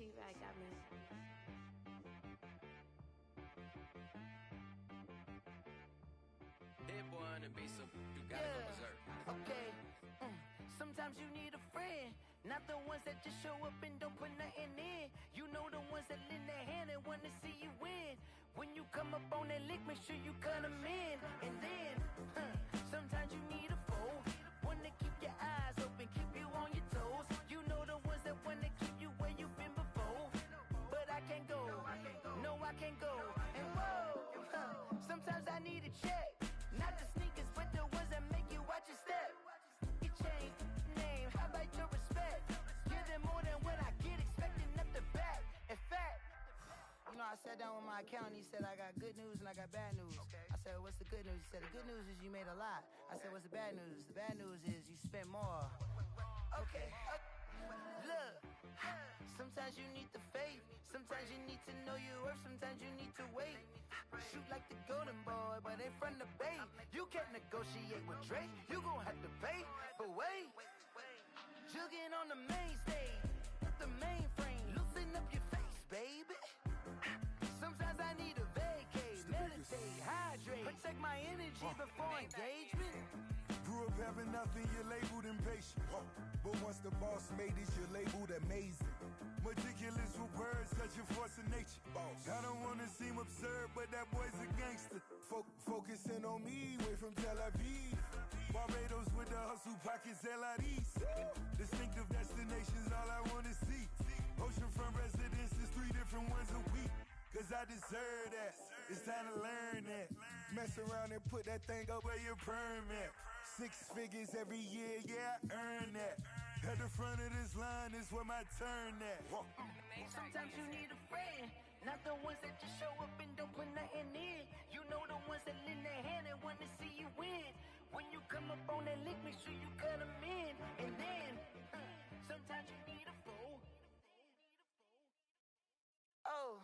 T-Rack got me. Hit boy on the beat, so you gotta go berserk. Okay. Sometimes you need a friend, not the ones that just show up and don't put nothing in. You know the ones that lend their hand and wanna see you win. When you come up on that lick, make sure you cut them in. And then, sometimes you need a foe, one to keep your eyes open, keep you on your toes. You know the ones that wanna keep you where you've been before. But I can't go, no I can't go. And whoa, sometimes I need a check. Not the sneakers, but the ones that make you watch your step. Your chain, name, how about your respect? Give them more than what I get, expecting up the back. In fact, you know, I sat down with my accountant, he said, I got good news and I got bad news. I said, what's the good news? He said, the good news is you made a lot. I said, what's the bad news? The bad news is you spent more. Okay, look, sometimes you need the faith, sometimes you need to know your worth, sometimes you need to wait. Shoot like the golden boy, but ain't from the bay. You can't negotiate with Drake, you gon' have to pay. But wait, jugging on the main stage, the mainframe, loosen up your face, baby. Sometimes I need a vacate, meditate, hydrate, protect my energy before engagement. Grew up having nothing, you're labeled impatient. But once the boss made it, you're labeled amazing. Meticulous with words, such a force of nature. I don't wanna seem absurd, but that boy's a gangster. Focusing on me, way from Tel Aviv. Barbados with the hustle pockets, LIDs. Distinctive destinations, all I wanna see. Oceanfront residences, 3 different ones a week. Cause I deserve that, it's time to learn that. Mess around and put that thing up where your permit. 6 figures every year, yeah, I earn that. At the front of this line is where my turn at. Sometimes you need a friend, not the ones that just show up and don't put nothing in. You know the ones that lend their hand and wanna see you win. When you come up on that lick, make sure you cut them in. And then, sometimes you need a foe. Oh.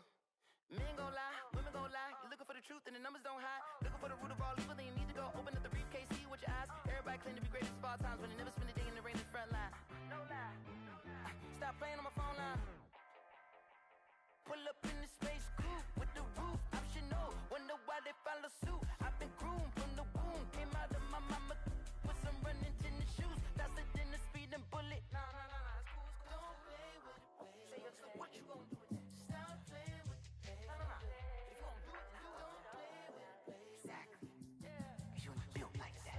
Men gon' lie, women gon' lie. You're looking for the truth and the numbers don't hide. Looking for the root of all evil, then you need to go open up the briefcase, see with your eyes. Everybody claim to be greatest of all times, but they never spend a day in the rain in the front line. No lie, stop playing on my phone line. Pull up in the space coupe with the roof optional. Wonder why they follow suit. I've been groomed from the womb, came out of my mama with some running tennis shoes, faster than the speeding bullet. No, it's cool, it's cool. Don't play with it, baby. Say so what you gon' do with that? Stop playing. If you gon' do it, then don't play with it, baby. Exactly. Cause you ain't built like that.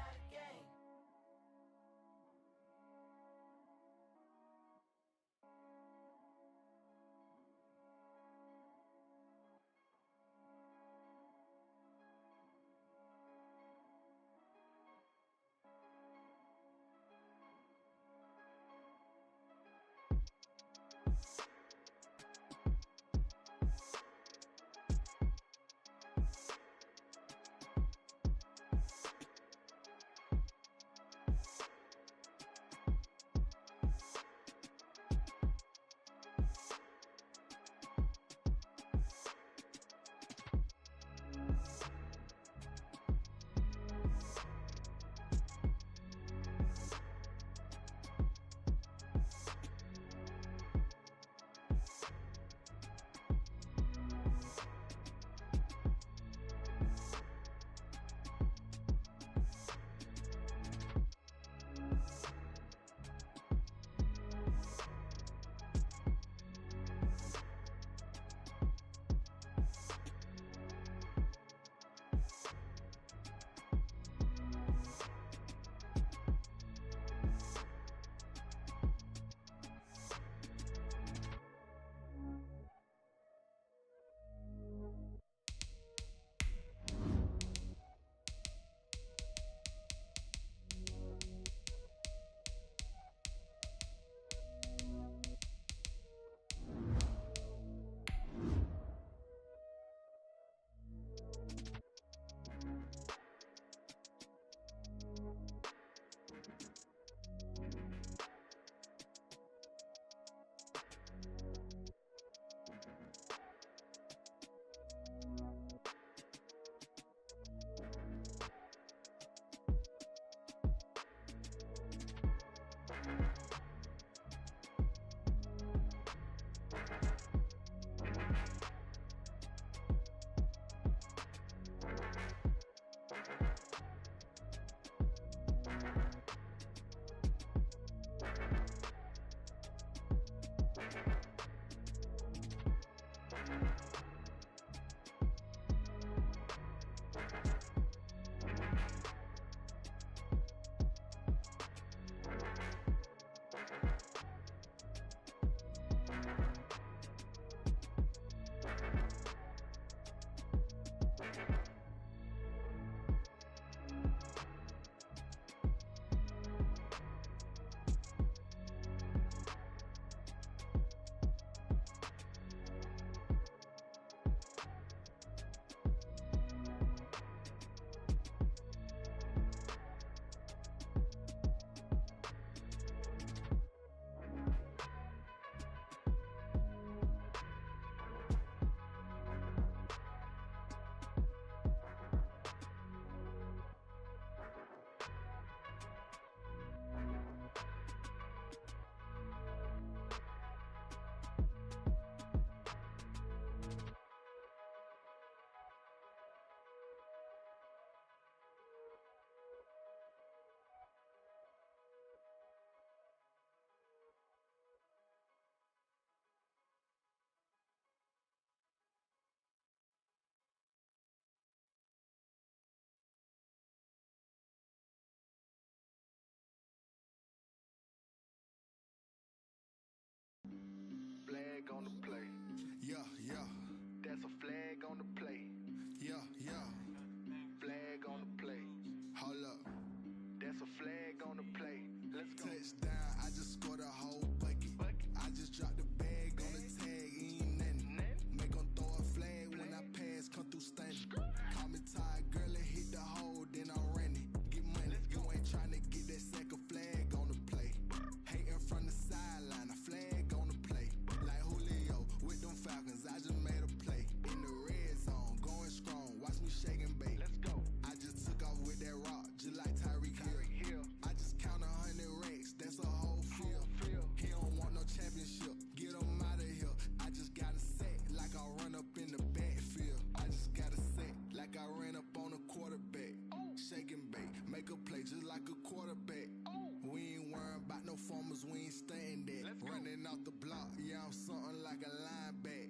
mouth something like a linebacker.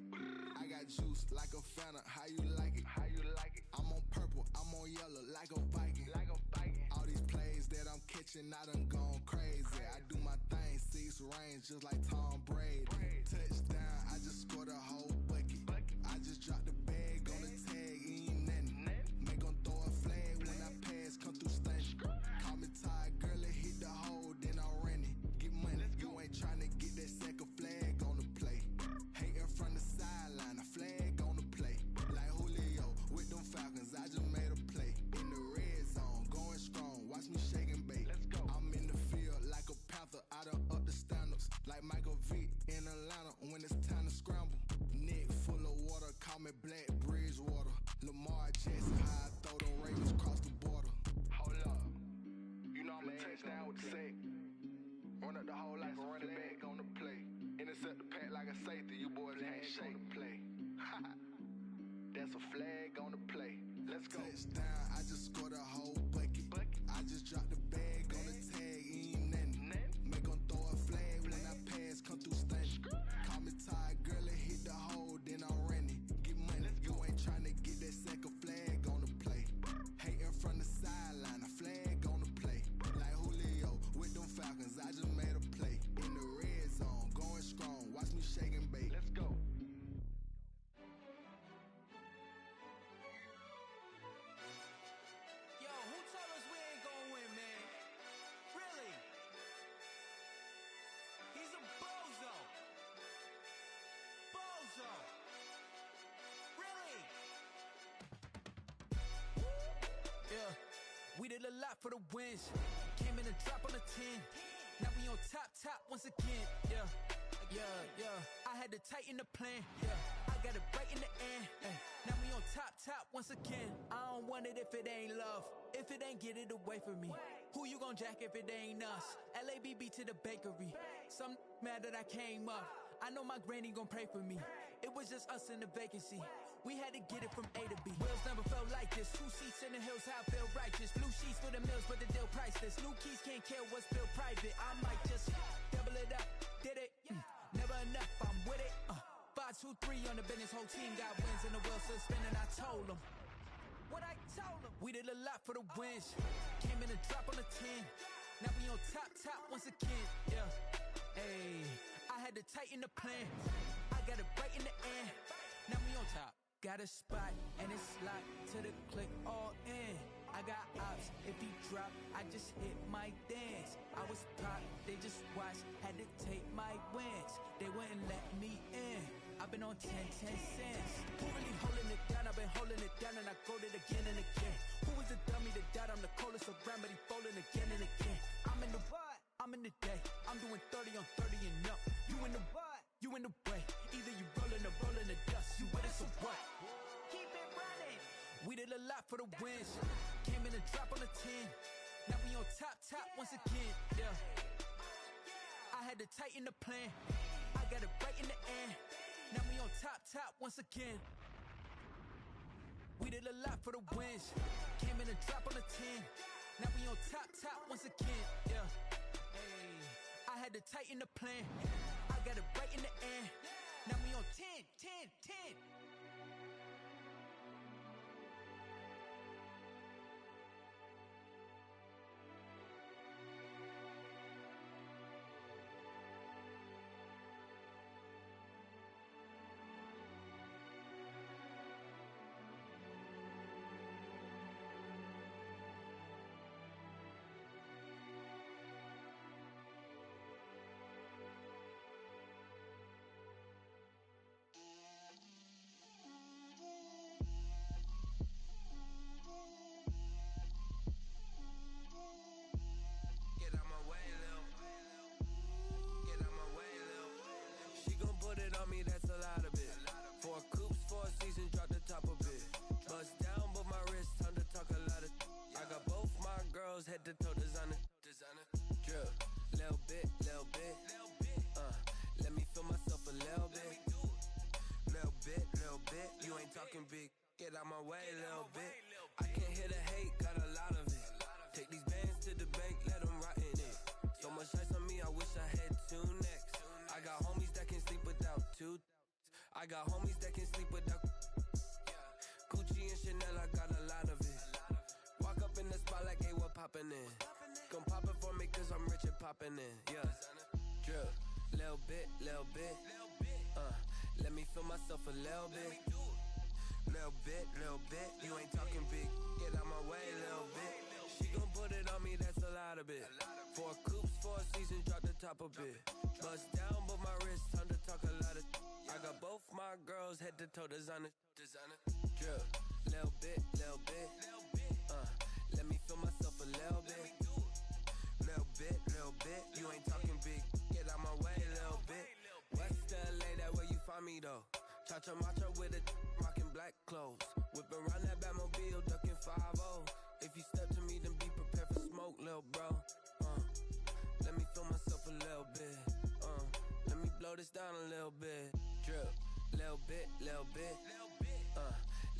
I got juice like a Fanta, how you like it? I'm on purple, I'm on yellow like a Viking. All these plays that I'm catching, I done gone crazy. I do my thing, 6 range just like Tom Brady. Touchdown, I just scored a whole bucket. I just dropped the bag on the tag, ain't nothing. Make 'em throw a flag when I pass, come through stunning. Call me tired, girl, it hit the hole, then I ran it. Get money, you ain't tryna get that second flag on the play. Hating from the sideline, a flag on the play. Like Julio with them Falcons, I just made a play. In the red zone, going strong, watch me shake and bake. I'm in the field like a panther, I done up the standards. Like Michael Vick in Atlanta when it's time to scramble. Neck full of water, call me Black Bridgewater. Lamar Jackson, how I throw them Ravens across the border. Hold up, you know I'm a touchdown with the sack. Run up the whole like a running back on the play. Intercept the pack like a safety, you boys can't shake the play. That's a flag on the play. Let's go. Touchdown, I just scored a whole bucket. I just dropped the bag on the tag, ain't nothing. Make 'em throw a flag when I pass, come through stunning. Call me tired, girl, it hit the hole, then I ran it. Get money, you ain't tryna get that second flag on the play. Hating from the sideline, a flag on the play. Like Julio with them Falcons, I just made a play. In the red zone, going strong, watch me shake and bake. Let's go. Yo, who told us we ain't gonna win, man? Really? He's a bozo. Bozo. Really? Yeah, we did a lot for the wins. Came in and drop on the 10. Now we on top once again. Yeah. I had to tighten the plan. Yeah, I got it right in the end. Now we on top once again. I don't want it if it ain't love. If it ain't, get it away from me. Who you gon' jack if it ain't us? LABB to the bakery. Some mad that I came up. I know my granny gon' pray for me. It was just us in the vacancy. We had to get it from A to B. Wheels never felt like this. 2 seats in the hills, how I feel righteous. Blue sheets for the mills, but the deal priceless. New keys can't care what's built private. I might just double it up. Did it? Never enough, I'm with it. 5, 2, 3 on the business. Whole team got wins and the wheels still spinning. I told them what I told them. We did a lot for the wins. Came in and drop on the 10. Now we on top once again. Yeah. Hey, I had to tighten the plan. I got it right in the end. Now we on top. Got a spot and it's locked to the click all in. I got ops, if he drop, I just hit my dance. I was pop, they just watched, had to take my wins. They wouldn't let me in. I've been on 10 cents. Who really holding it down? I've been holding it down and I go it again and again. Who was the dummy that died? I'm the coldest around, but he folding again and again. I'm in the what? I'm in the day. I'm doing 30 on 30 and up. You in the what? You in the way. Either you rolling or rolling the dust. You with us or what? Keep it running. We did a lot for the wins. Came in and drop on the 10. Now we on top once again. Yeah. I had to tighten the plan. I got it right in the end. Now we on top once again. We did a lot for the wins. Came in and drop on the 10. Now we on top once again. Yeah. Hey, I had to tighten the plan. I got it right in the end. Now we on 10. Head to toe designer, drip, little bit, let me feel myself a little bit, you ain't talking big, get out my way, little bit, I can't hear the hate, got a lot of it, take these bands to the bank, let them rot in it, so much ice on me, I wish I had 2 necks, I got homies that can sleep without I got homies that can sleep without. Gucci and Chanel, I got a lot of it. Walk up in the spot like, hey, what poppin' in? Come pop it for me, cause I'm rich and poppin' in. Yeah. Drip, little bit. Let me feel myself a little bit. Little bit. You ain't talking big. Get out my way, little bit. She gon' put it on me, that's a lot of it. 4 coops, 4 seasons, drop the top a bit. Bust down, but my wrist, time to talk a lot of. I got both my girls, head to toe designer. Drip, little bit. Let me feel myself a little bit. Little bit. You ain't talking big. Get out my way, little bit. West LA, that where you find me though. Cha-cha macha with a rockin' black clothes. Whip around that Batmobile, ducking 5-0. If you step to me, then be prepared for smoke, lil' bro. Let me feel myself a little bit. Let me blow this down a little bit. Drip, little bit.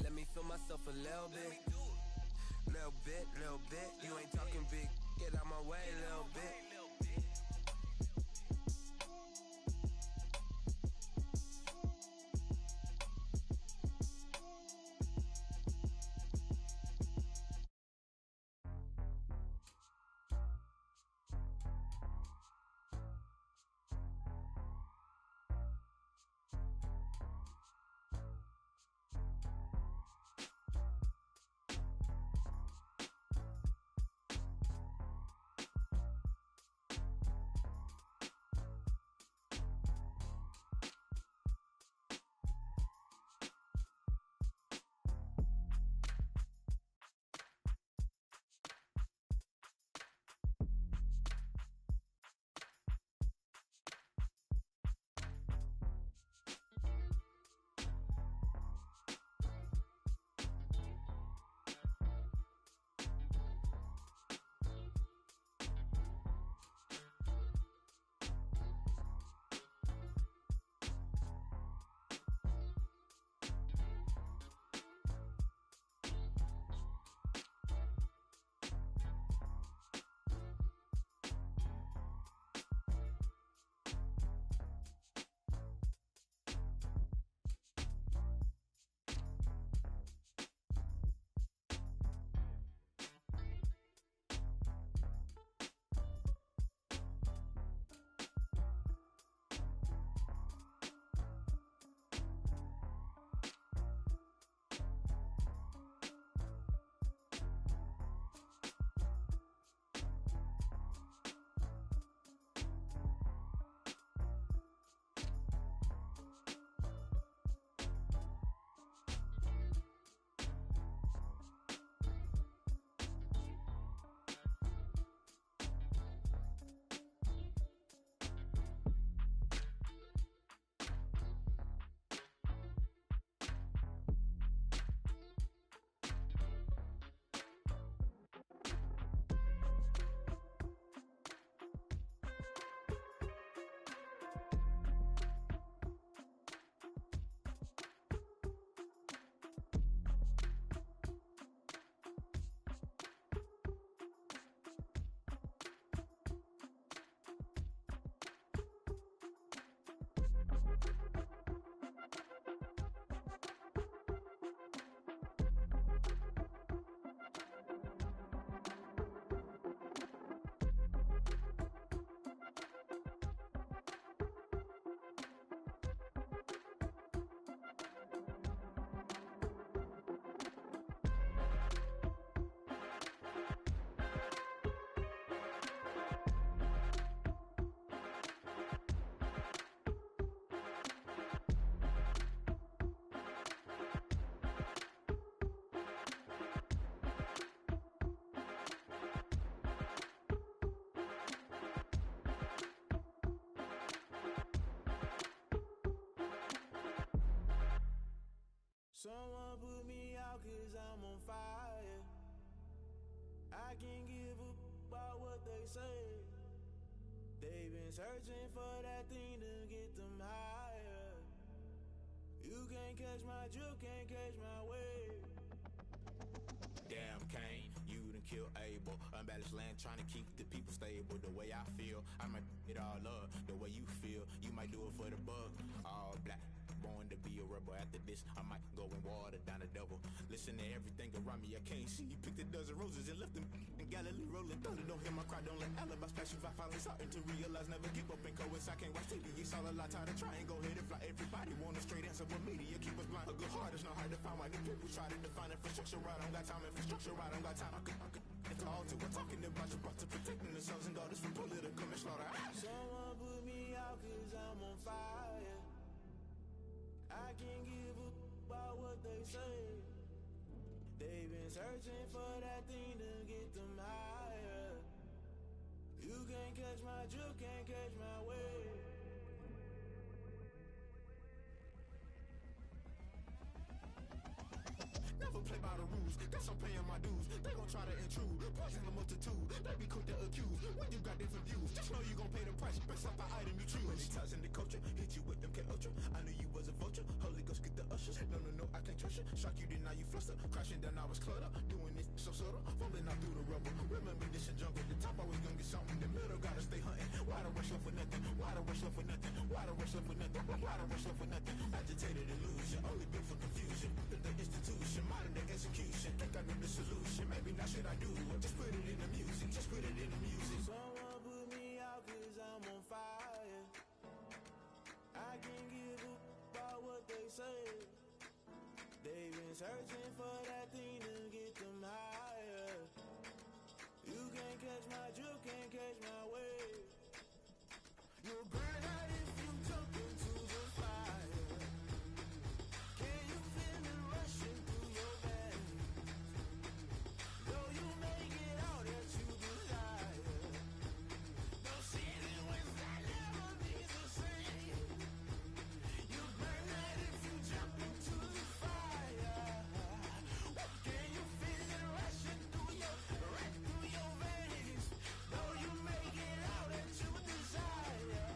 Let me feel myself a little bit. Little bit. You ain't talking big. Get out my way, little bit. Someone put me out cause I'm on fire. I can't give a about what they say. They've been searching for that thing to get them higher. You can't catch my drift, can't catch my wave. Damn Kane, you done kill Abel. Unbalanced land trying to keep the people stable. The way I feel, I might it all up. The way you feel, you might do it for the buck. All black, born to be a rebel. After this, I might go and water down the devil. Listen to everything around me, I can't see. Picked a dozen roses and left them in Galilee rolling thunder. Don't hear my cry, don't let alibis pass you. I finally starting to realize, never give up and coincide. Can't watch TV, it's all a lot. Tired of trying, go ahead and fly. Everybody want a straight answer, but media keep us blind. A good heart is not hard to find. Why the people try to define infrastructure right? I don't got time, infrastructure right? I don't got time. I could it's all to we're talking about your to protecting the sons and daughters from political manslaughter. Someone put me out cause I'm on fire. I can't give a about what they say. They've been searching for that thing to get them higher. You can't catch my drift, can't catch my wave. Never play by the rules, guess I'm paying my dues. They gon' try to intrude, poison the multitude. They be quick to accuse, when you got different views. Just know you gon' pay the price, based off the item you choose. Many times in the culture, hit you with MK Ultra. I knew you was a vulture, Holy Ghost get the ushers. No, I can't trust you. Shock you, then now you fluster. Crashing down, I was cluttered. Doing this so subtle, fumbling out through the rubble. Remember this a jungle, the top always gonna get something. The middle gotta stay hunting. Why the rush left for nothing? Why the rush left for nothing? Why the rush left for nothing? Why the rush left for nothing? Agitated illusion, only built for confusion. The institution, modern day execution. Think I know the solution. Maybe not should I do it? Just put it in the music. Just put it in the music. Someone put me out cause I'm on fire. I can't give a about what they say. They've been searching for that thing to get them higher. You can't catch my drift, can't catch my wave. You'll burn out if you jump into the fire. Can you feel it rushing through your veins? Though you make it out that you desire. No ceiling without never be the same. You burn out if you jump into the fire. Can you feel it rushing through your veins? Though you make it out that you desire.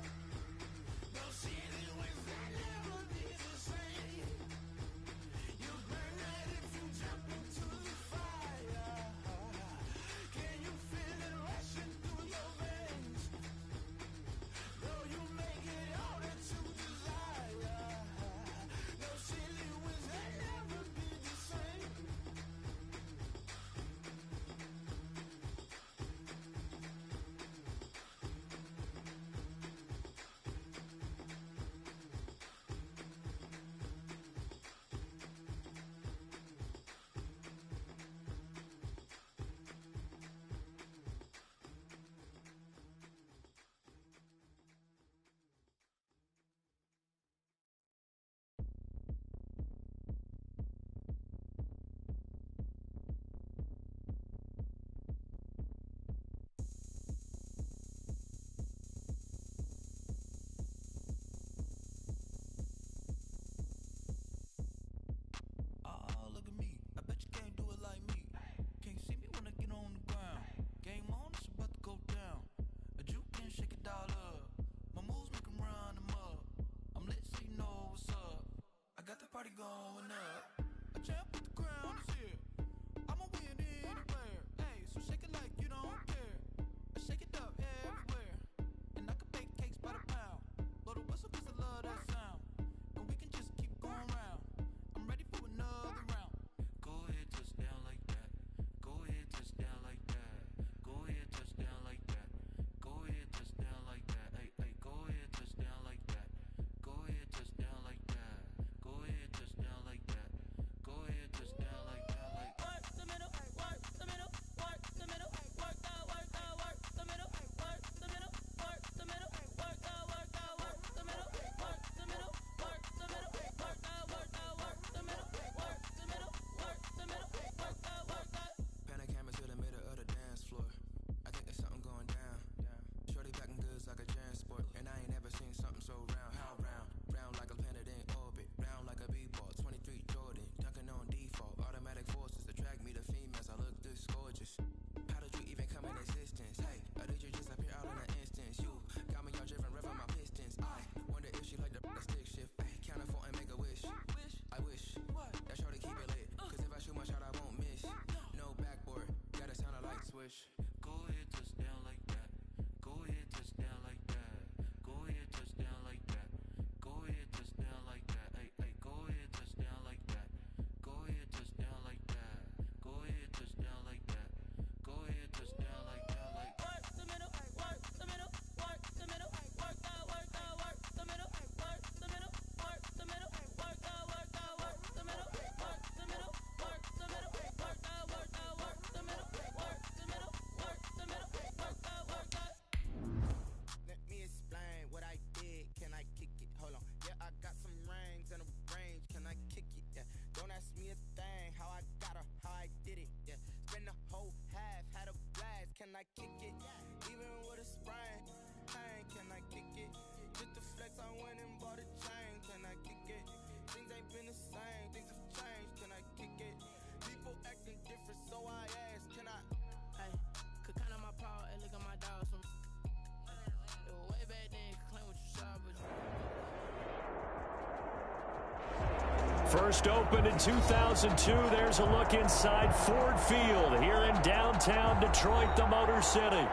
First opened in 2002. There's a look inside Ford Field here in downtown Detroit, the Motor City.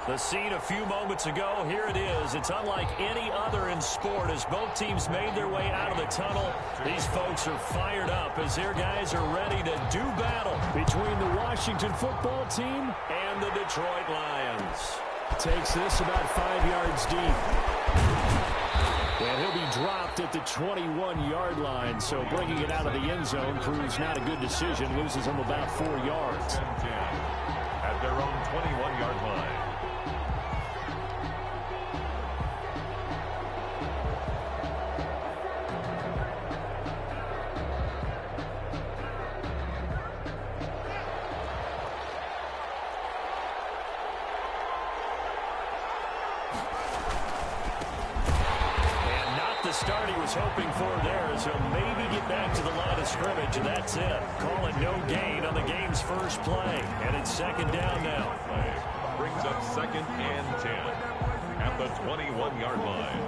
The scene a few moments ago, here it is. It's unlike any other in sport as both teams made their way out of the tunnel. These folks are fired up as their guys are ready to do battle between the Washington football team and the Detroit Lions. Takes this about 5 yards deep. And he'll be dropped at the 21-yard line, so bringing it out of the end zone proves not a good decision. Loses him about 4 yards. At their own 21-yard line. Start he was hoping for there as he'll maybe get back to the line of scrimmage, and that's it. Call it no gain on the game's first play, and it's second down now. Brings up 2nd and 10 at the 21-yard line.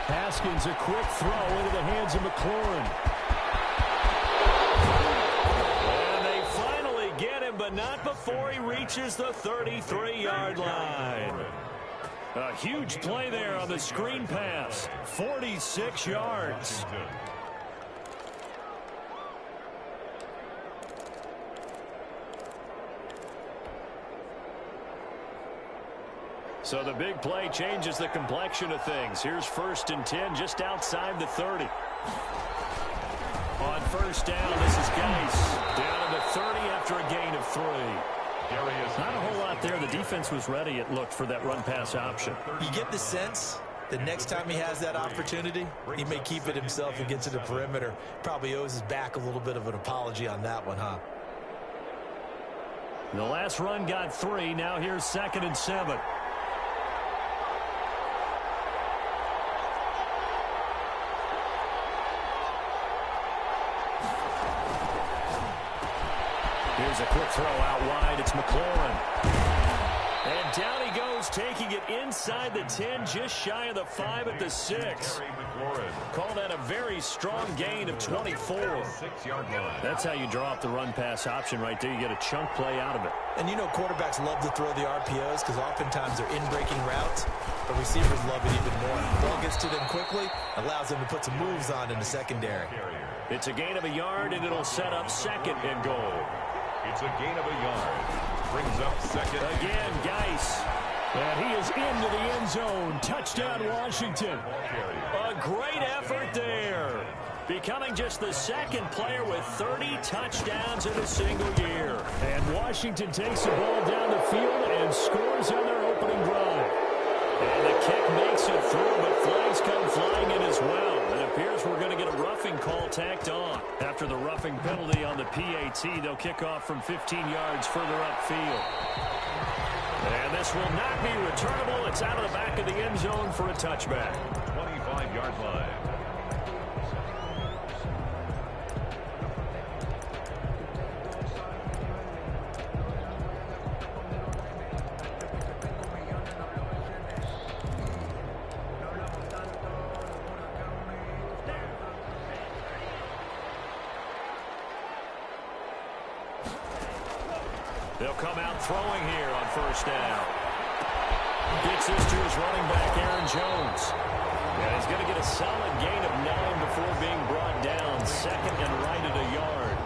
Haskins, a quick throw into the hands of McLaurin. But not before he reaches the 33-yard line. A huge play there on the screen pass. 46 yards. So the big play changes the complexion of things. Here's 1st and 10 just outside the 30. On first down, this is Geis. Down to the 30 after a gain of 3. Not a whole lot there. The defense was ready, it looked, for that run-pass option. You get the sense that next time he has that opportunity, he may keep it himself and get to the perimeter. Probably owes his back a little bit of an apology on that one, huh? The last run got 3. Now here's 2nd and 7. Here's a quick throw out wide. It's McLaurin. And down he goes, taking it inside the 10, just shy of the 5 at the 6. Call that a very strong gain of 24. That's how you draw up the run-pass option right there. You get a chunk play out of it. And you know quarterbacks love to throw the RPOs because oftentimes they're in-breaking routes. But receivers love it even more. The ball gets to them quickly, allows them to put some moves on in the secondary. It's a gain of a yard, and it'll set up 2nd and goal. It's a gain of a yard. Brings up 2nd. Again, Geis. And he is into the end zone. Touchdown, Washington. A great effort there. Becoming just the 2nd player with 30 touchdowns in a single year. And Washington takes the ball down the field and scores on their opening drive. And the kick makes it through, but flags come flying in as well. It appears we're going to get a roughing call tacked on. After the roughing penalty on the PAT, they'll kick off from 15 yards further upfield. And this will not be returnable. It's out of the back of the end zone for a touchback. 25-yard line. They'll come out throwing here on first down. Gets this to his running back, Aaron Jones. And he's going to get a solid gain of 9 before being brought down. 2nd and right at a yard.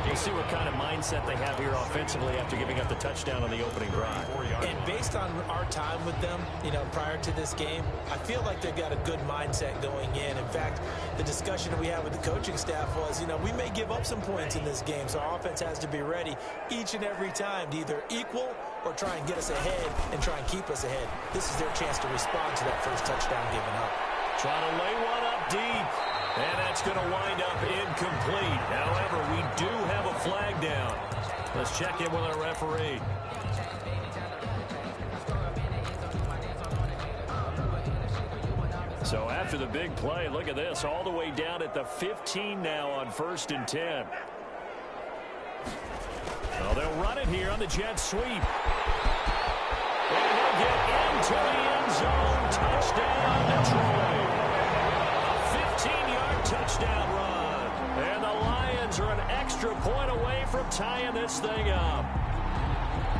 We'll see what kind of mindset they have here offensively after giving up the touchdown on the opening drive. And based on our time with them, you know, prior to this game, I feel like they've got a good mindset going in. In fact, the discussion we had with the coaching staff was, you know, we may give up some points in this game, so our offense has to be ready each and every time to either equal or try and get us ahead and try and keep us ahead. This is their chance to respond to that first touchdown given up. Trying to lay one up deep. And that's going to wind up incomplete. However, we do have a flag down. Let's check in with our referee. So after the big play, look at this, all the way down at the 15 now on 1st and 10. Well, they'll run it here on the jet sweep. get into the end zone. Touchdown, Detroit. A 15-yard touchdown run. And the Lions are an extra point away from tying this thing up.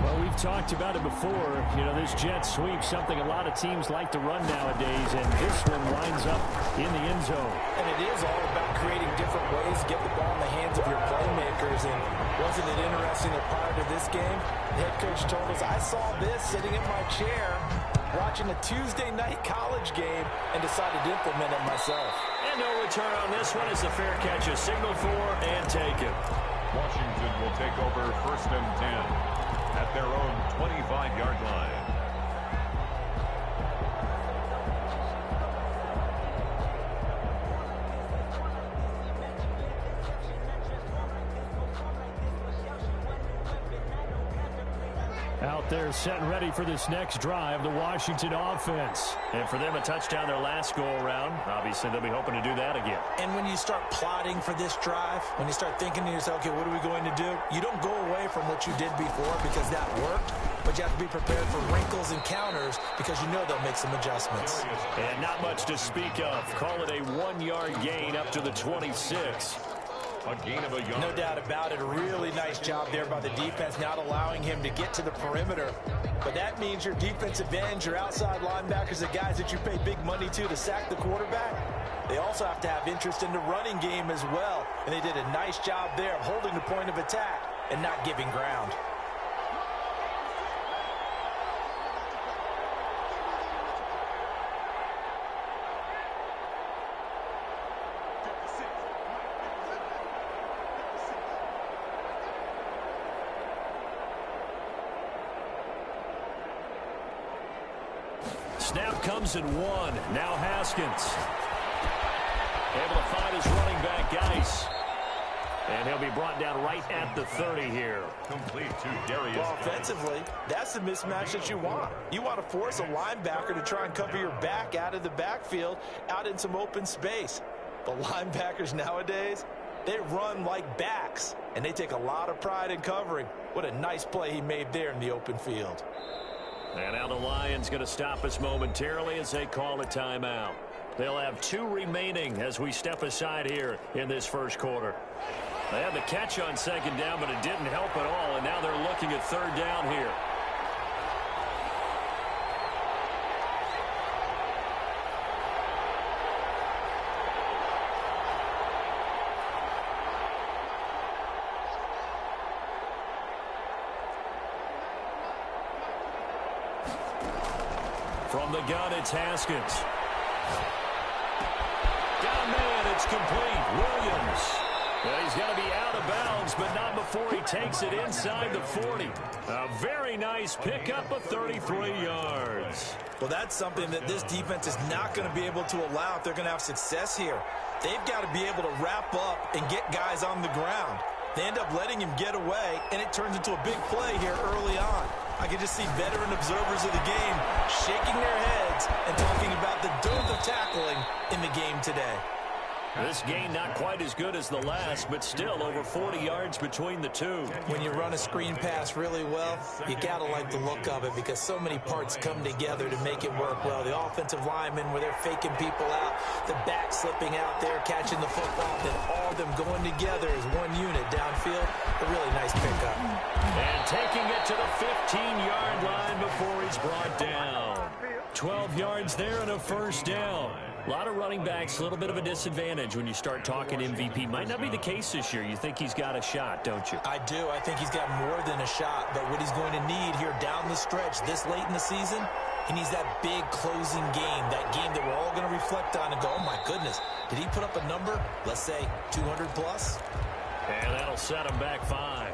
Well, we've talked about it before. You know, this jet sweep, something a lot of teams like to run nowadays, and this one winds up in the end zone. And it is all about creating different ways to get the ball in the hands of your playmakers. And wasn't it interesting that prior to this game, the head coach told us, I saw this sitting in my chair watching a Tuesday night college game and decided to implement it myself. And no return on this one as the fair catch is signaled for and taken. Washington will take over 1st and 10 at their own 25-yard line. Out there set and ready for this next drive, the Washington offense. And for them, a touchdown their last go-around. Obviously, they'll be hoping to do that again. And when you start plotting for this drive, when you start thinking to yourself, okay, what are we going to do? You don't go away from what you did before because that worked, but you have to be prepared for wrinkles and counters because you know they'll make some adjustments. And not much to speak of. Call it a 1-yard gain up to the 26. A gain of a yard. No doubt about it. A really nice job there by the defense, not allowing him to get to the perimeter. But that means your defensive ends, your outside linebackers, the guys that you pay big money to sack the quarterback, they also have to have interest in the running game as well. And they did a nice job there of holding the point of attack and not giving ground. Snap comes in one. Now Haskins. Able to find his running back, Geis. And he'll be brought down right at the 30 here. Complete to Darius. Well, offensively, that's the mismatch that you want. You want to force a linebacker to try and cover your back out of the backfield, out in some open space. But linebackers nowadays, they run like backs, and they take a lot of pride in covering. What a nice play he made there in the open field. And now the Lions going to stop us momentarily as they call a timeout. They'll have 2 remaining as we step aside here in this first quarter. They had the catch on 2nd down, but it didn't help at all, and now they're looking at 3rd down here. From the gun, it's Haskins. Down man, it's complete. Williams. Well, he's going to be out of bounds, but not before he takes it inside the 40. A very nice pickup of 33 yards. Well, that's something that this defense is not going to be able to allow if they're going to have success here. They've got to be able to wrap up and get guys on the ground. They end up letting him get away, and it turns into a big play here early on. I can just see veteran observers of the game shaking their heads and talking about the dearth of tackling in the game today. This gain not quite as good as the last, but still over 40 yards between the two. When you run a screen pass really well, you got to like the look of it because so many parts come together to make it work well. The offensive linemen where they're faking people out, the back slipping out there, catching the football, then all of them going together as one unit downfield. A really nice pickup. And taking it to the 15-yard line before he's brought down. 12 yards there and a 1st down. A lot of running backs, a little bit of a disadvantage when you start talking MVP. Might not be the case this year. You think he's got a shot, don't you? I do. I think he's got more than a shot. But what he's going to need here down the stretch this late in the season, he needs that big closing game, that game that we're all going to reflect on and go, oh, my goodness, did he put up a number, let's say 200 plus? And that'll set him back 5.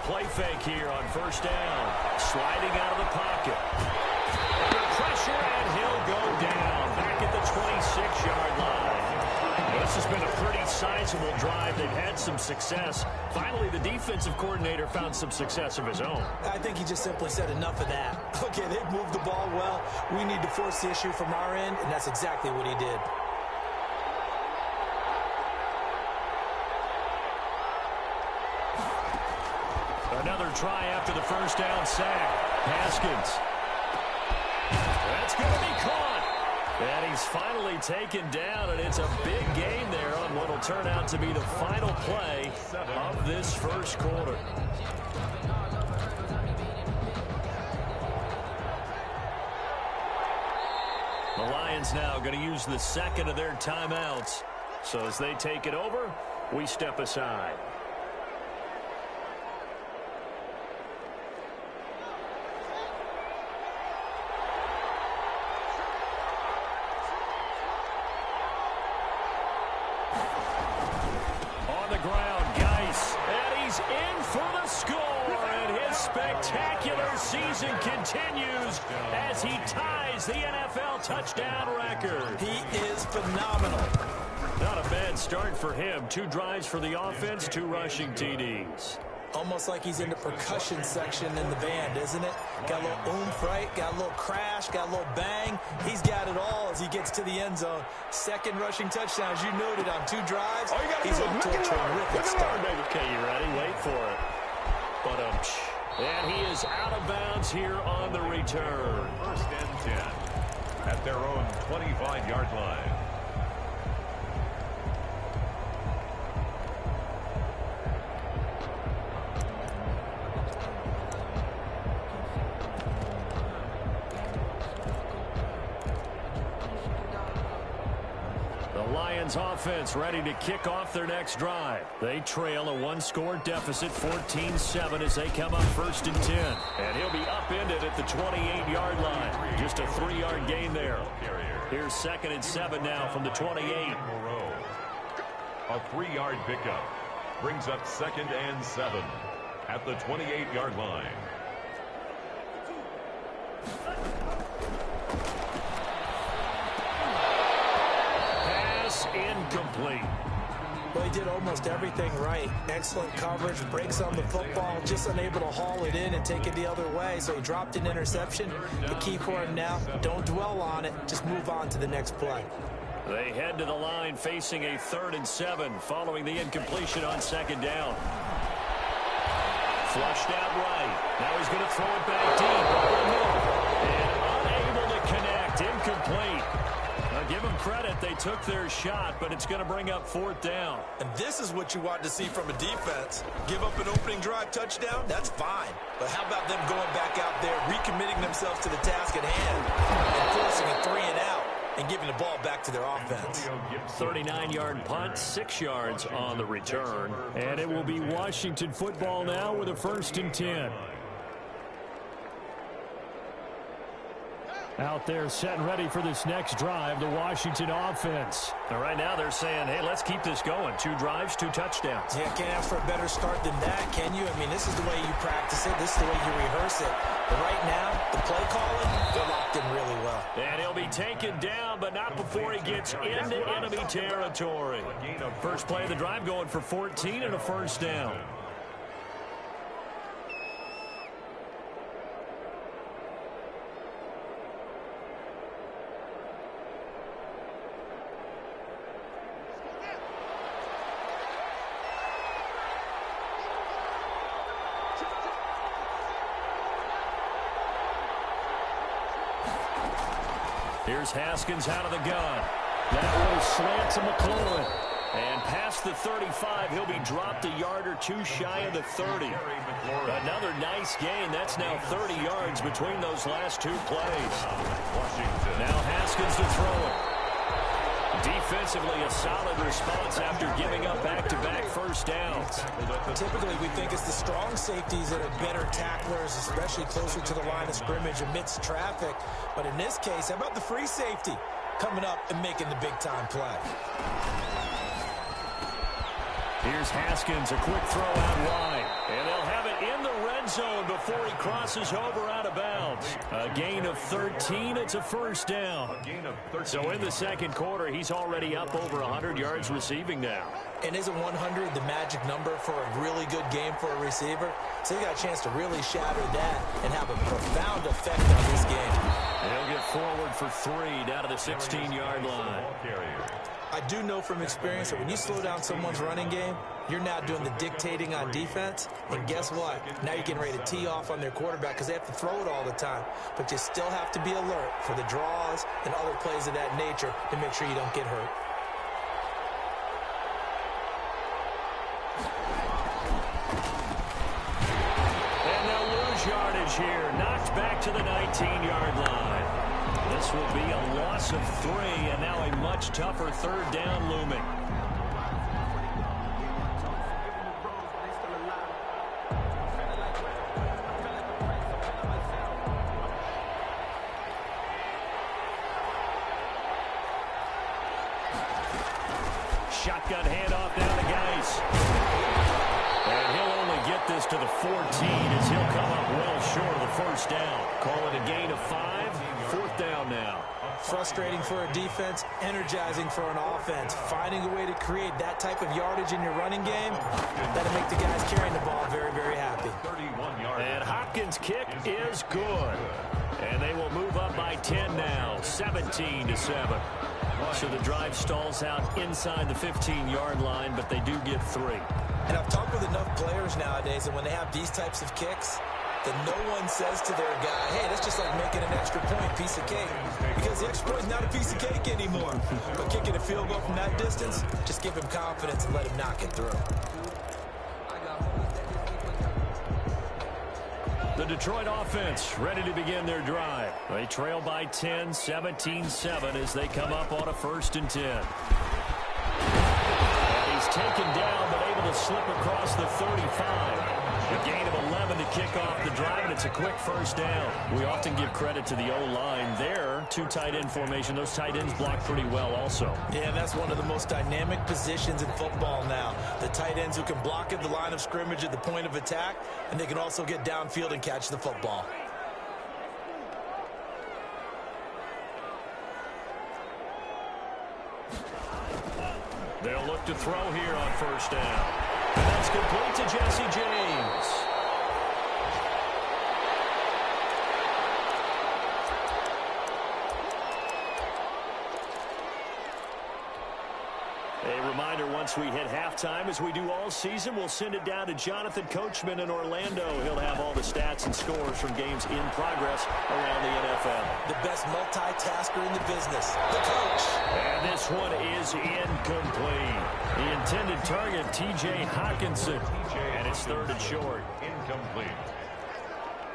Play fake here on 1st down. Sliding out of the pocket. Under pressure, and he'll go down. Back at the 26-yard line. This has been a pretty sizable drive. They've had some success. Finally, the defensive coordinator found some success of his own. I think he just simply said enough of that. Okay, they've moved the ball well. We need to force the issue from our end, and that's exactly what he did. Another try after the first down sack. Haskins. That's going to be caught. And he's finally taken down, and it's a big gain there on what will turn out to be the final play of this first quarter. The Lions now going to use the second of their timeouts. So as they take it over, we step aside. Season continues as he ties the NFL touchdown record. He is phenomenal. Not a bad start for him. 2 drives for the offense, 2 rushing TDs. Almost like he's in the percussion section in the band, isn't it? Got a little oomph, right? Got a little crash, got a little bang. He's got it all as he gets to the end zone. Second rushing touchdown, as you noted, on 2 drives. He's off to a terrific start. Okay, you ready? Wait for it. But and he is out of bounds here on the return. First and 10 at their own 25-yard line. Lions offense ready to kick off their next drive. They trail a 1-score deficit, 14-7, as they come up first and 10. And he'll be upended at the 28-yard line. Just a 3-yard gain there. Here's 2nd and 7 now from the 28. A 3-yard pickup brings up 2nd and 7 at the 28-yard line. Incomplete. Well, he did almost everything right. Excellent coverage, breaks on the football, just unable to haul it in and take it the other way. So he dropped an interception. The key for him now, don't dwell on it. Just move on to the next play. They head to the line facing a 3rd and 7 following the incompletion on 2nd down. Flushed out right. Now he's going to throw it back deep. And unable to connect. Incomplete. Now give them credit. They took their shot, but it's going to bring up 4th down. And this is what you want to see from a defense. Give up an opening drive touchdown, that's fine. But how about them going back out there, recommitting themselves to the task at hand, and forcing a 3 and out, and giving the ball back to their offense. 39-yard punt, 6 yards on the return. And it will be Washington football now with a 1st and 10. Out there set and ready for this next drive, the Washington offense. And right now they're saying, hey, let's keep this going. 2 drives, 2 touchdowns. Yeah, can't ask for a better start than that, can you? I mean, this is the way you practice it. This is the way you rehearse it. But right now, the play calling, they're locked in really well. And he'll be taken down, but not before he gets into enemy territory. First play of the drive going for 14 and a 1st down. Here's Haskins out of the gun. That will slant to McLaurin. And past the 35, he'll be dropped a yard or 2 shy of the 30. Another nice gain. That's now 30 yards between those last 2 plays. Now Haskins to throw it. Defensively, a solid response after giving up back-to-back 1st downs. Typically, we think it's the strong safeties that are better tacklers, especially closer to the line of scrimmage amidst traffic. But in this case, how about the free safety coming up and making the big-time play? Here's Haskins, a quick throw out wide. And they'll have it in the red end zone before he crosses over out of bounds. A gain of 13. It's a first down. So in the second quarter, he's already up over 100 yards receiving now. And isn't 100 the magic number for a really good game for a receiver? So he got a chance to really shatter that and have a profound effect on this game. And he'll get forward for 3 down to the 16-yard line. I do know from experience that when you slow down someone's running game, you're now doing the dictating on defense. And guess what? Now you're getting ready to tee off on their quarterback because they have to throw it all the time. But you still have to be alert for the draws and other plays of that nature to make sure you don't get hurt. And they'll lose yardage here. Knocked back to the 19-yard line. This will be a loss of 3, and now a much tougher third down looming. Shotgun handoff down to Geis. And he'll only get this to the 14 as he'll come up well short of the first down. Call it a gain of 5. Fourth down now. Frustrating for a defense, energizing for an offense. Finding a way to create that type of yardage in your running game, that'll make the guys carrying the ball very, very happy. And Hopkins' kick is good. And they will move up by 10 now, 17-7. So the drive stalls out inside the 15-yard line, but they do get 3. And I've talked with enough players nowadays that when they have these types of kicks, that no one says to their guy, hey, that's just like making an extra point, piece of cake. Because the extra point is not a piece of cake anymore. But kicking a field goal from that distance, just give him confidence and let him knock it through. The Detroit offense ready to begin their drive. They trail by 10, 17-7 as they come up on a 1st and 10. And he's taken down but able to slip across the 35. A gain of 11 to kick off the drive, and it's a quick first down. We often give credit to the O-line there. 2 tight end formation. Those tight ends block pretty well also. Yeah, and that's one of the most dynamic positions in football now. The tight ends who can block at the line of scrimmage at the point of attack, and they can also get downfield and catch the football. They'll look to throw here on first down. And that's complete to Jesse James. A reminder, once we hit halftime, as we do all season, we'll send it down to Jonathan Coachman in Orlando. He'll have all the stats and scores from games in progress around the NFL. The best multitasker in the business, the coach. And this one is incomplete. The intended target, T.J. Hawkinson. And it's 3rd and short. Incomplete.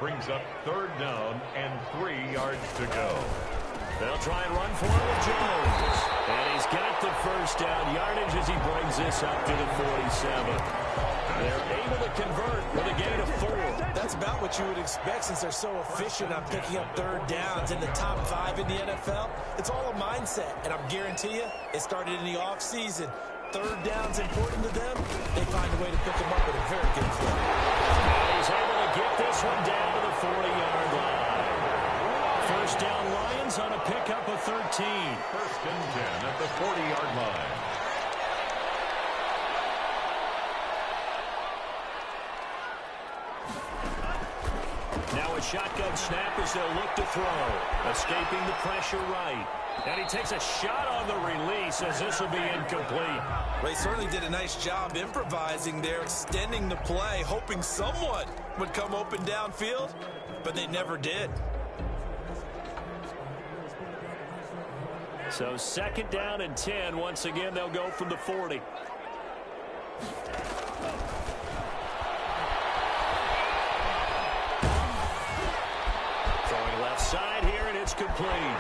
Brings up 3rd down and 3 yards to go. They'll try and run for it with Jones. And he's got the first down yardage as he brings this up to the 47. They're able to convert with a gain of 4. That's about what you would expect since they're so efficient on picking up 3rd downs in the top 5 in the NFL. It's all a mindset, and I guarantee you it started in the offseason. 3rd down's important to them. They find a way to pick them up at a very good clip. And he's able to get this one down to the 40-yard line. First down Lions on a pickup of 13. 1st and 10 at the 40-yard line. Now a shotgun snap as they'll look to throw. Escaping the pressure right. And he takes a shot on the release as this will be incomplete. Well, he certainly did a nice job improvising there, extending the play, hoping someone would come open downfield, but they never did. So 2nd down and 10. Once again, they'll go from the 40. Throwing left side here, and it's complete.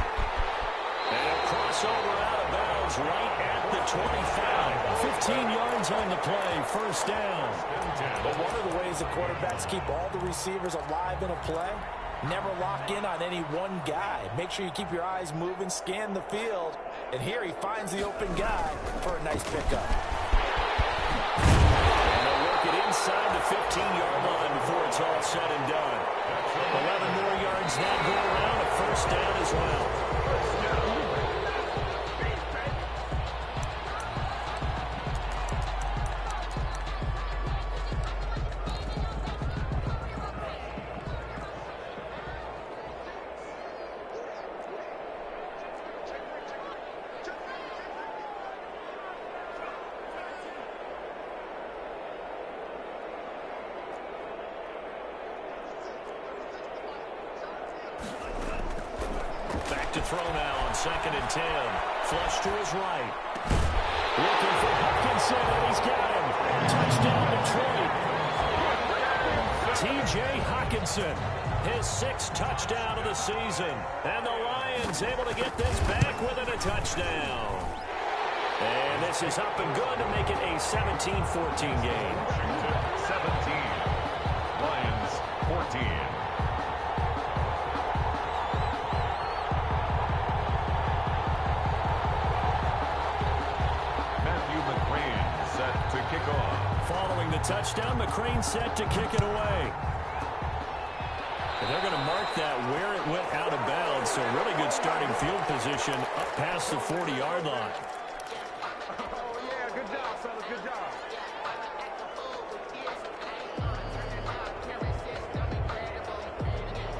And a crossover out of bounds right at the 25. 15 yards on the play, 1st down. But one of the ways the quarterbacks keep all the receivers alive in a play, never lock in on any one guy. Make sure you keep your eyes moving, scan the field. And here he finds the open guy for a nice pickup. And they'll work it inside the 15-yard line before it's all set to throw now on 2nd and 10. Flush to his right. Looking for Hutchinson, and he's got him. Touchdown, Detroit. T.J. Hockenson, his 6th touchdown of the season. And the Lions able to get this back within a touchdown. And this is up and good to make it a 17-14 game. 17. Lions 14. Set to kick off. Following the touchdown, McCrane set to kick it away. And they're going to mark that where it went out of bounds, so really good starting field position up past the 40-yard line. Oh, yeah, good job, fellas, good job.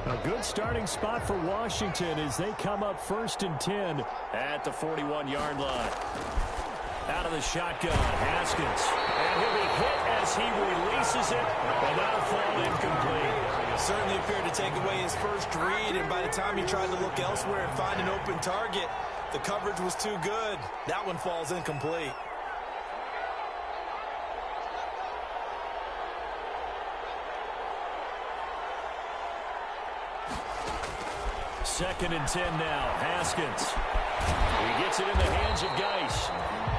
A good starting spot for Washington as they come up 1st and 10 at the 41-yard line. Out of the shotgun, Haskins. And he'll be hit as he releases it, and that'll fall incomplete. Certainly appeared to take away his first read, and by the time he tried to look elsewhere and find an open target, the coverage was too good. That one falls incomplete. Second and 10 now, Haskins. He gets it in the hands of Geis.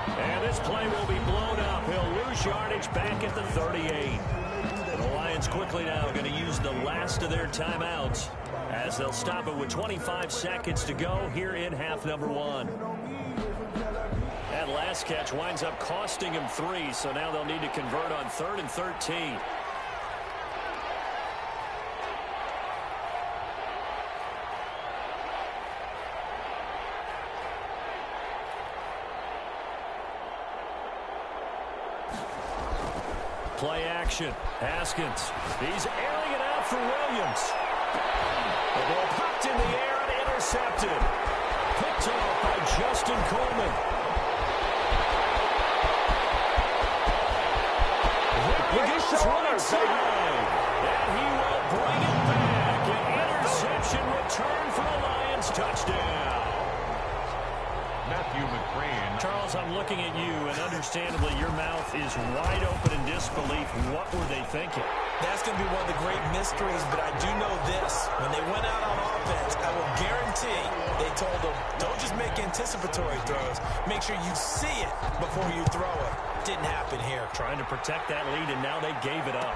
And this play will be blown up. He'll lose yardage back at the 38. The Lions quickly now going to use the last of their timeouts as they'll stop it with 25 seconds to go here in half number 1. That last catch winds up costing him 3, so now they'll need to convert on 3rd and 13. Play action. Haskins. He's airing it out for Williams. The ball popped in the air and intercepted. Picked off by Justin Coleman. There he goes right side. And he will bring it back. An interception return for a Lions touchdown. Matthew McCrane. Charles, I'm looking at you, and understandably your mouth is wide open in disbelief. What were they thinking? That's going to be one of the great mysteries, but I do know this. When they went out on offense, I will guarantee they told them, don't just make anticipatory throws. Make sure you see it before you throw it. Didn't happen here. Trying to protect that lead, and now they gave it up.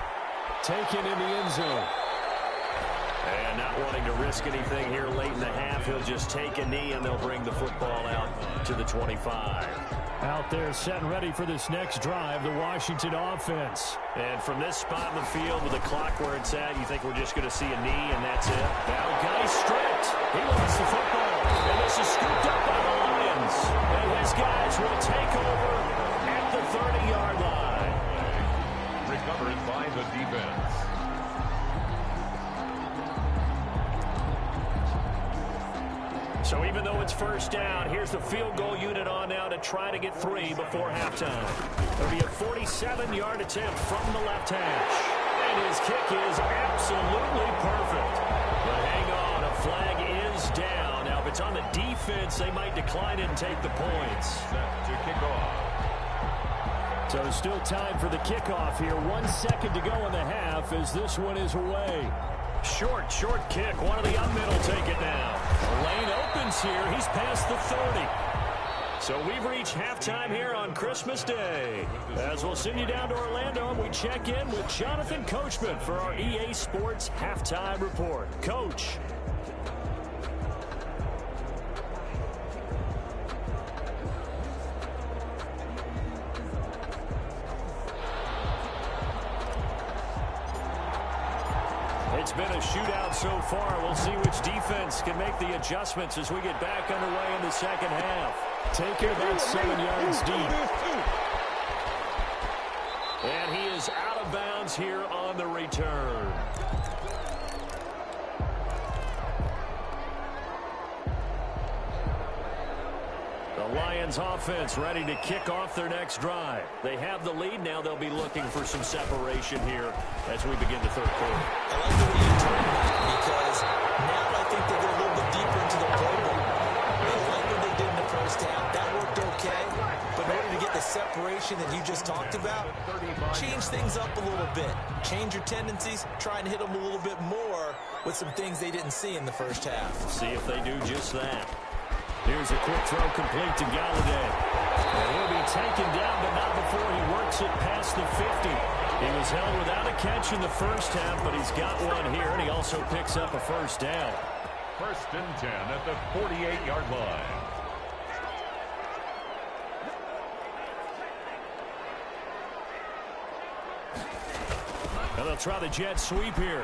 Taken in the end zone. And not wanting to risk anything here late in the half, he'll just take a knee, and they'll bring the football out to the 25. Out there set and ready for this next drive, the Washington offense. And from this spot in the field with the clock where it's at, you think we're just going to see a knee, and that's it? Now Geis stripped. He wants the football. And this is scooped up by the Lions. And his guys will take over at the 30-yard line. Recovered by the defense. So even though it's first down, here's the field goal unit on now to try to get 3 before halftime. There'll be a 47-yard attempt from the left hash. And his kick is absolutely perfect. But hang on, a flag is down. Now, if it's on the defense, they might decline it and take the points. Set to kick off. So still time for the kickoff here. 1 second to go in the half as this one is away. Short kick. One of the up middle take it now. The lane opens here. He's past the 30. So we've reached halftime here on Christmas Day. As we'll send you down to Orlando, and we check in with Jonathan Coachman for our EA Sports Halftime Report. Coach. It's been a shootout so far. We'll see which defense can make the adjustments as we get back underway in the second half. Take it about 7 yards deep. And he is out of bounds here on the return. The Lions offense ready to kick off their next drive. They have the lead. Now they'll be looking for some separation here as we begin the third quarter. I like the way you turn that because now I think they get a little bit deeper into the playbook. okay, but in order to get the separation that you just talked about, change things up a little bit. Change your tendencies, try and hit them a little bit more with some things they didn't see in the first half. See if they do just that. Here's a quick throw complete to Galladay. And he'll be taken down, but not before he works it past the 50. He was held without a catch in the first half, but he's got one here, and he also picks up a first down. First and 10 at the 48-yard line. And they'll try the jet sweep here.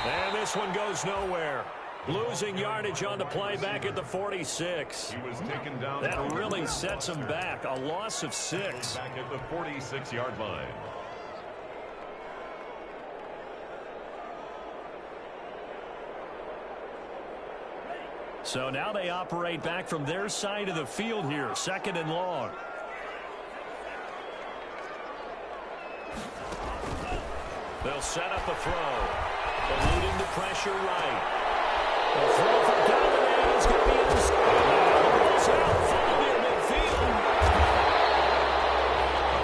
And this one goes nowhere. Losing yardage on the play back at the 46. He was taken down. That really sets him back. A loss of 6. Back at the 46-yard line. So now they operate back from their side of the field here. 2nd and long. They'll set up a throw. Eluding the pressure right. The throw for Galladay is going to be intercepted. Fall near midfield.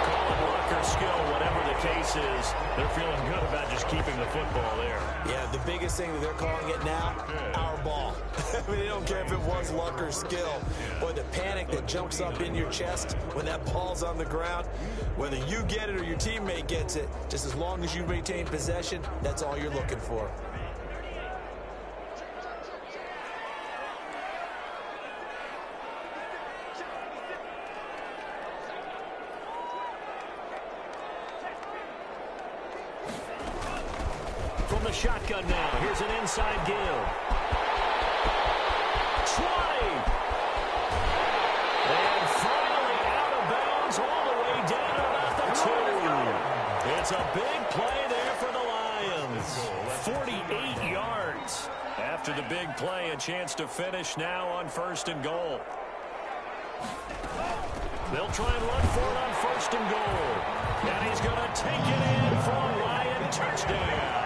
Call it luck or skill, whatever the case is. They're feeling good about just keeping the football there. Yeah, the biggest thing that they're calling it now, our ball. I mean, they don't care if it was luck or skill. Boy, the panic that jumps up in your chest when that ball's on the ground, whether you get it or your teammate gets it, just as long as you maintain possession, that's all you're looking for. From the shotgun now, here's an inside give. 20. And finally out of bounds all the way down about the 2. It's a big play there for the Lions. 48 yards. After the big play, a chance to finish now on 1st and goal. They'll try and run for it on 1st and goal. And he's going to take it in for a Lion touchdown.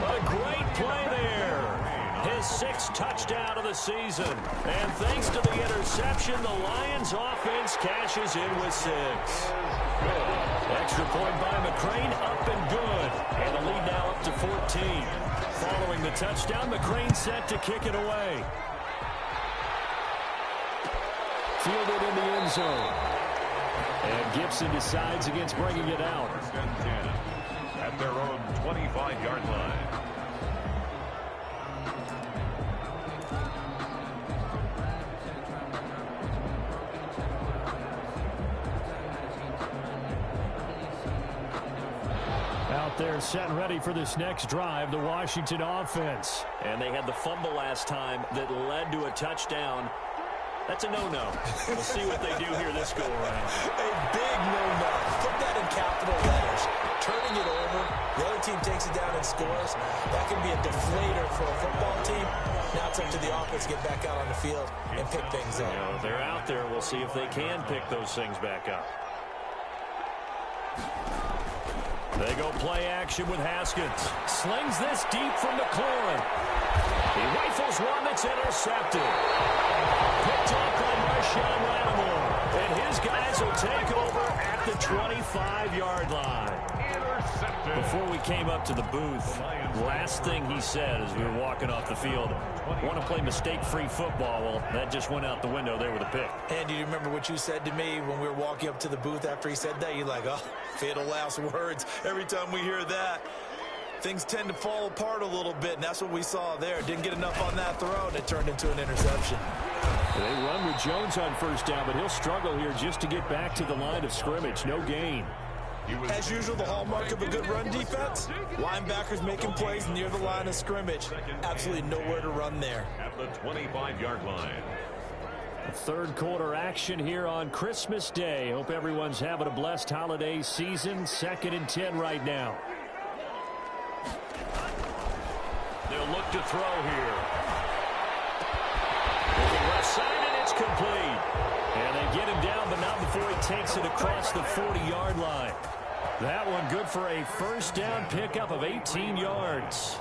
A great play there. His 6th touchdown of the season. And thanks to the interception, the Lions offense cashes in with 6. Extra point by McCrane, up and good. And the lead now up to 14. Following the touchdown, McCrane set to kick it away. Fielded in the end zone. And Gibson decides against bringing it out. First and 10 at their own 25-yard line. Out there set and ready for this next drive, the Washington offense. And they had the fumble last time that led to a touchdown. That's a no-no. We'll see what they do here this go-around. A big no-no. Put that in capital letters. Turning it over, the other team takes it down and scores. That can be a deflator for a football team. Now it's up to the offense to get back out on the field and pick things up. You know, they're out there. We'll see if they can pick those things back up. They go play action with Haskins. Slings this deep from McLaurin. He rifles one that's intercepted. Picked off by Marshawn Lattimore. And his guys will take over at the 25-yard line. Before we came up to the booth, last thing he said as we were walking off the field, want to play mistake-free football. Well, that just went out the window there with a pick. And do you remember what you said to me when we were walking up to the booth after he said that? You're like, oh, fatal last words. Every time we hear that, things tend to fall apart a little bit, and that's what we saw there. Didn't get enough on that throw, and it turned into an interception. They run with Jones on first down, but he'll struggle here just to get back to the line of scrimmage. No gain. As usual, the hallmark of a good run defense, linebackers making plays near the line of scrimmage. Absolutely nowhere to run there. At the 25-yard line. Third quarter action here on Christmas Day. Hope everyone's having a blessed holiday season. 2nd and 10 right now. They'll look to throw here. Looking left side, and it's complete. And they get him down, but not before he takes it across the 40-yard line. That one good for a first down pickup of 18 yards.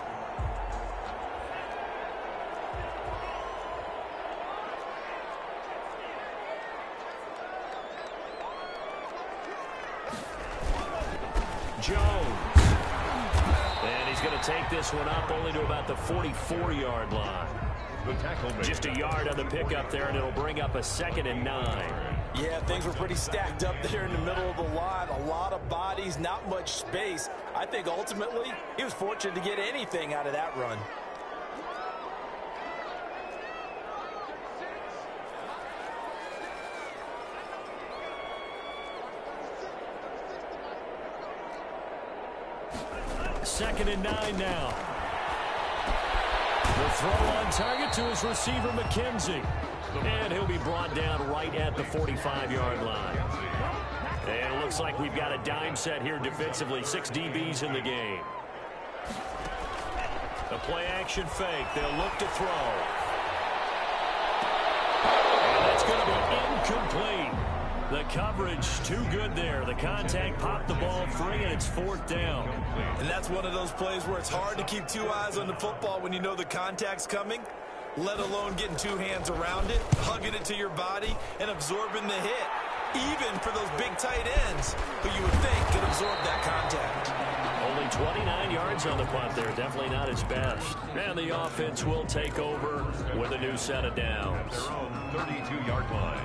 Jones. And he's going to take this one up only to about the 44-yard line. Just a yard on the pickup there, and it'll bring up a 2nd and 9. Yeah, things were pretty stacked up there in the middle of the line. A lot of bodies, not much space. I think ultimately he was fortunate to get anything out of that run. Second and 9 now. The throw on target to his receiver, McKenzie. And he'll be brought down right at the 45-yard line. And it looks like we've got a dime set here defensively. 6 DBs in the game. The play-action fake. They'll look to throw. And that's going to be incomplete. The coverage too good there. The contact popped the ball free, and it's 4th down. And that's one of those plays where it's hard to keep 2 eyes on the football when you know the contact's coming, let alone getting 2 hands around it, hugging it to your body, and absorbing the hit, even for those big tight ends who you would think could absorb that contact. Only 29 yards on the punt there. Definitely not his best. And the offense will take over with a new set of downs. Their own 32-yard line.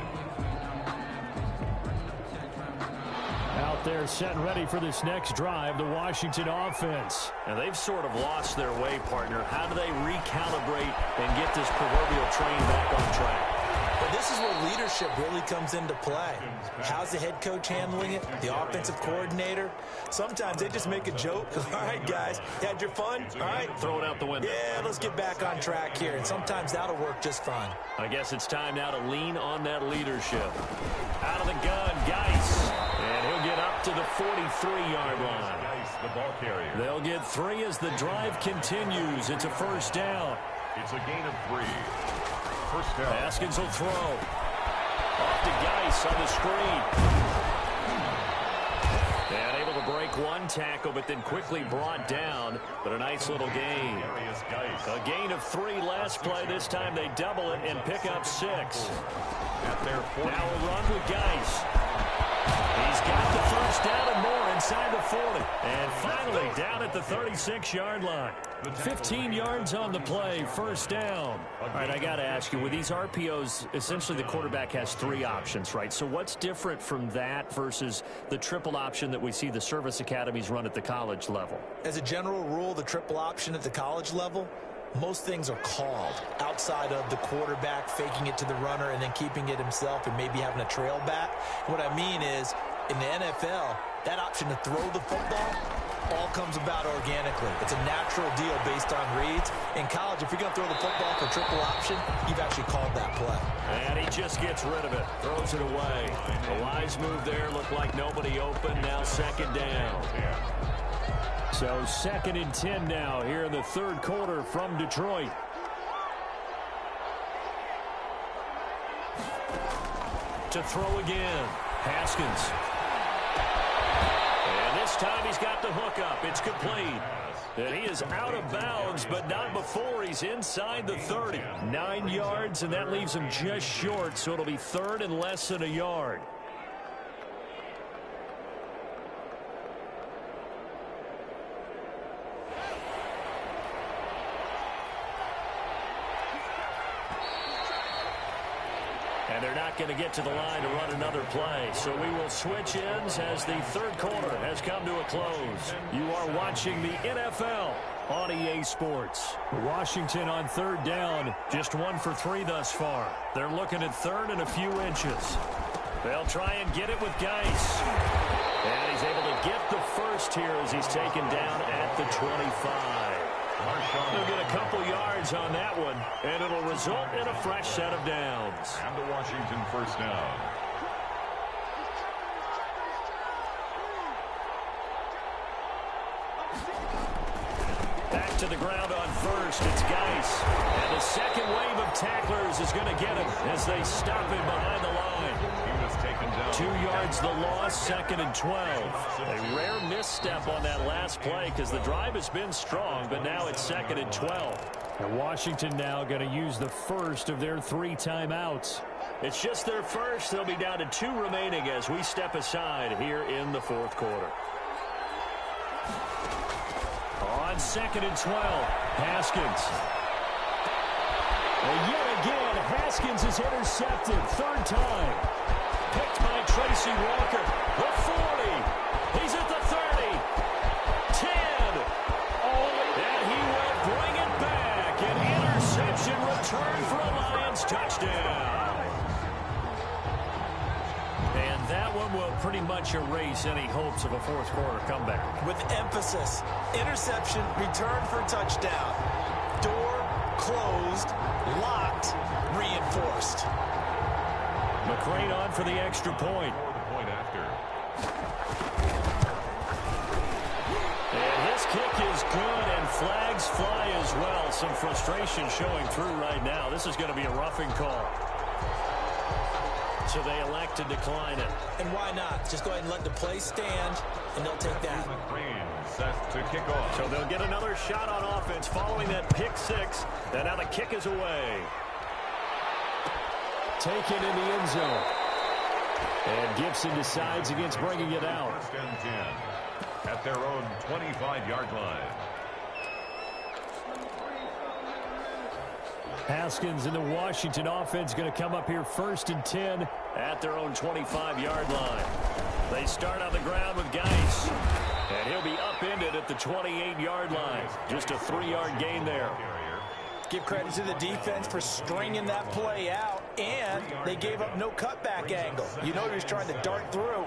Out there set and ready for this next drive, the Washington offense. And they've sort of lost their way, partner. How do they recalibrate and get this proverbial train back on track? But this is where leadership really comes into play. How's the head coach handling it? The offensive coordinator? Sometimes they just make a joke. All right, guys, you had your fun? All right. Throw it out the window. Yeah, let's get back on track here. And sometimes that'll work just fine. I guess it's time now to lean on that leadership. Out of the gun, Geis. And he'll get up to the 43-yard line. The ball carrier. They'll get 3 as the drive continues. It's a 1st down. It's a gain of 3. 1st down. Haskins will throw. Off to Geis on the screen. And able to break 1 tackle, but then quickly brought down. But a nice little gain. A gain of 3 last play. This time they double it and pick up 6. Now a run with Geis. He's got the 1st down and more inside the 40. And finally down at the 36-yard line. 15 yards on the play, 1st down. All right, I got to ask you, with these RPOs, essentially the quarterback has 3 options, right? So what's different from that versus the triple option that we see the service academies run at the college level? As a general rule, the triple option at the college level, most things are called outside of the quarterback faking it to the runner and then keeping it himself and maybe having a trail back. What I mean is, in the NFL, that option to throw the football all comes about organically. It's a natural deal based on reads. In college, if you're going to throw the football for triple option, you've actually called that play. And he just gets rid of it, throws it away. A wise move there, looked like nobody open, now 2nd down. So 2nd and 10 now here in the 3rd quarter from Detroit. To throw again, Haskins. And this time he's got the hook up. It's complete. And he is out of bounds, but not before he's inside the 30. 9 yards, and that leaves him just short, so it'll be 3rd and less than a yard. And they're not going to get to the line to run another play. So we will switch ends as the 3rd quarter has come to a close. You are watching the NFL on EA Sports. Washington on 3rd down, just 1 for 3 thus far. They're looking at 3rd and a few inches. They'll try and get it with Geis. And he's able to get the 1st here as he's taken down at the 25. They'll get a couple yards on that one, and it'll result in a fresh set of downs. And the Washington 1st down. Back to the ground on 1st, it's Geis. And the 2nd wave of tacklers is going to get him as they stop him behind the line. He was taken down. 2 yards the loss, 2nd and 12. A rare misstep on that last play because the drive has been strong, but now it's 2nd and 12. And Washington now going to use the 1st of their 3 timeouts. It's just their 1st. They'll be down to 2 remaining as we step aside here in the 4th quarter. On 2nd and 12, Haskins. And yet again, Haskins is intercepted. 3rd time. Picked by Tracy Walker. The 40. He's at the 30. 10. And he will bring it back. An interception return for a Lions touchdown. And that one will pretty much erase any hopes of a fourth quarter comeback. With emphasis, interception, return for touchdown. Door closed, locked, reinforced. McCrane on for the extra point. The point after. And this kick is good, and flags fly as well. Some frustration showing through right now. This is going to be a roughing call. So they elect to decline it. And why not? Just go ahead and let the play stand, and they'll take that. McCrane set to kick off. So they'll get another shot on offense following that pick six. And now the kick is away. Taken in the end zone. And Gibson decides against bringing it out. 1st and 10 at their own 25-yard line. Haskins and the Washington offense going to come up here 1st and 10 at their own 25-yard line. They start on the ground with Geis. And he'll be upended at the 28-yard line. Just a 3-yard gain there. Give credit to the defense for stringing that play out, and they gave up no cutback angle. You know he was trying to dart through.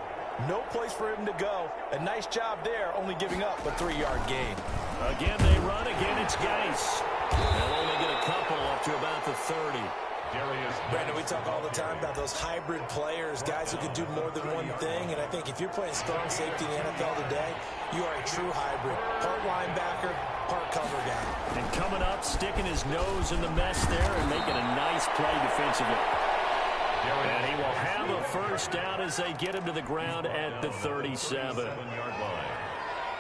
No place for him to go. A nice job there, only giving up a 3-yard gain. Again, they run. Again, it's Geis. They'll only get a couple up to about the 30. Brandon, we talk all the time about those hybrid players, guys who can do more than one thing, and I think if you're playing strong safety in the NFL today, you are a true hybrid. Part linebacker, part cover guy. And coming up, sticking his nose in the mess there and making a nice play defensively. And he will have a first down as they get him to the ground at the 37. 7-yard line.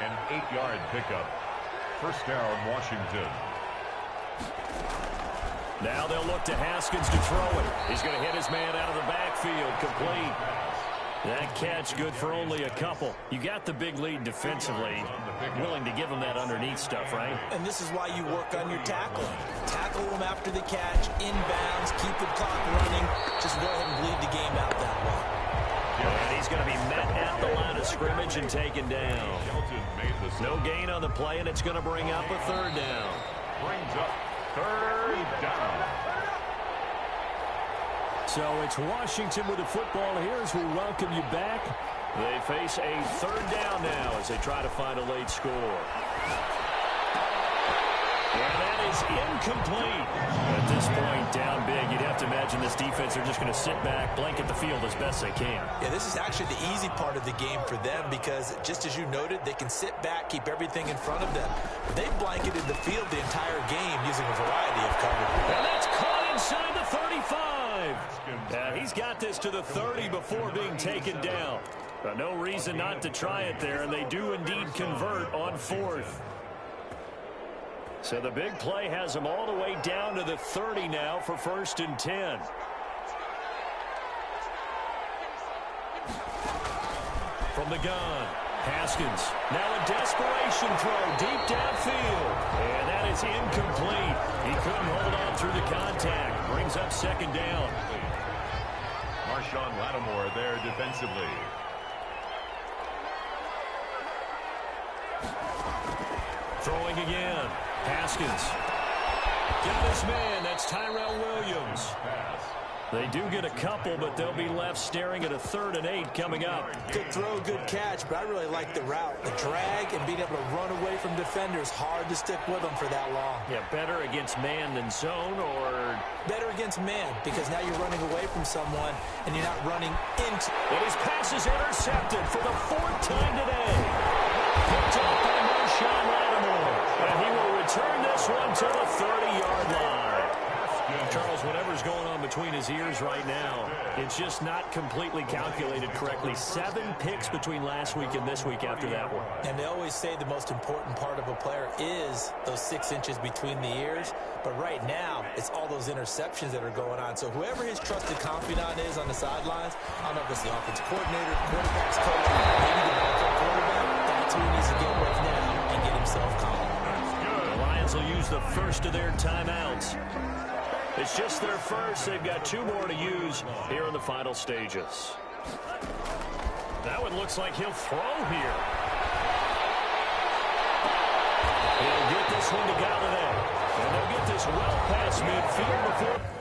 An 8-yard pickup. First down, Washington. Now they'll look to Haskins to throw it. He's going to hit his man out of the backfield. Complete. That catch good for only a couple. You got the big lead defensively. Willing to give him that underneath stuff, right? And this is why you work on your tackling. Tackle him after the catch, inbounds, keep the clock running. Just go ahead and bleed the game out that way. And he's going to be met at the line of scrimmage and taken down. No gain on the play, and it's going to bring up a 3rd down. Brings up 3rd down. So it's Washington with the football here as we welcome you back. They face a 3rd down now as they try to find a late score. And that is incomplete. At this point, down big, you'd have to imagine this defense are just going to sit back, blanket the field as best they can. Yeah, this is actually the easy part of the game for them because, just as you noted, they can sit back, keep everything in front of them. They've blanketed the field the entire game using a variety of coverages. And that's caught inside the 35. And he's got this to the 30 before being taken down. No reason not to try it there, and they do indeed convert on 4th. So the big play has them all the way down to the 30 now for 1st and 10. From the gun, Haskins. Now a desperation throw deep downfield. And that is incomplete. He couldn't hold on through the contact. Brings up 2nd down. Marshawn Lattimore there defensively. Throwing again. Haskins. Get this man. That's Tyrell Williams. They do get a couple, but they'll be left staring at a 3rd and 8 coming up. Good throw, good catch, but I really like the route. The drag and being able to run away from defenders. Hard to stick with them for that long. Yeah, better against man than zone, or? Better against man, because now you're running away from someone and you're not running into. And his pass is intercepted for the 4th time today. Picked up by Marshawn Lattimore. And he will return this one to the 30-yard line. Charles, whatever's going on between his ears right now, it's just not completely calculated correctly. 7 picks between last week and this week after that one. And they always say the most important part of a player is those 6 inches between the ears. But right now, it's all those interceptions that are going on. So whoever his trusted confidant is on the sidelines, I don't know if it's the offensive coordinator, quarterback's coach, maybe the backup quarterback, that's who he needs to get with now. Lions will use the first of their timeouts. It's just their first. They've got 2 more to use here in the final stages. That one looks like he'll throw here. He'll get this one to Galladay. And they'll get this well past midfield before...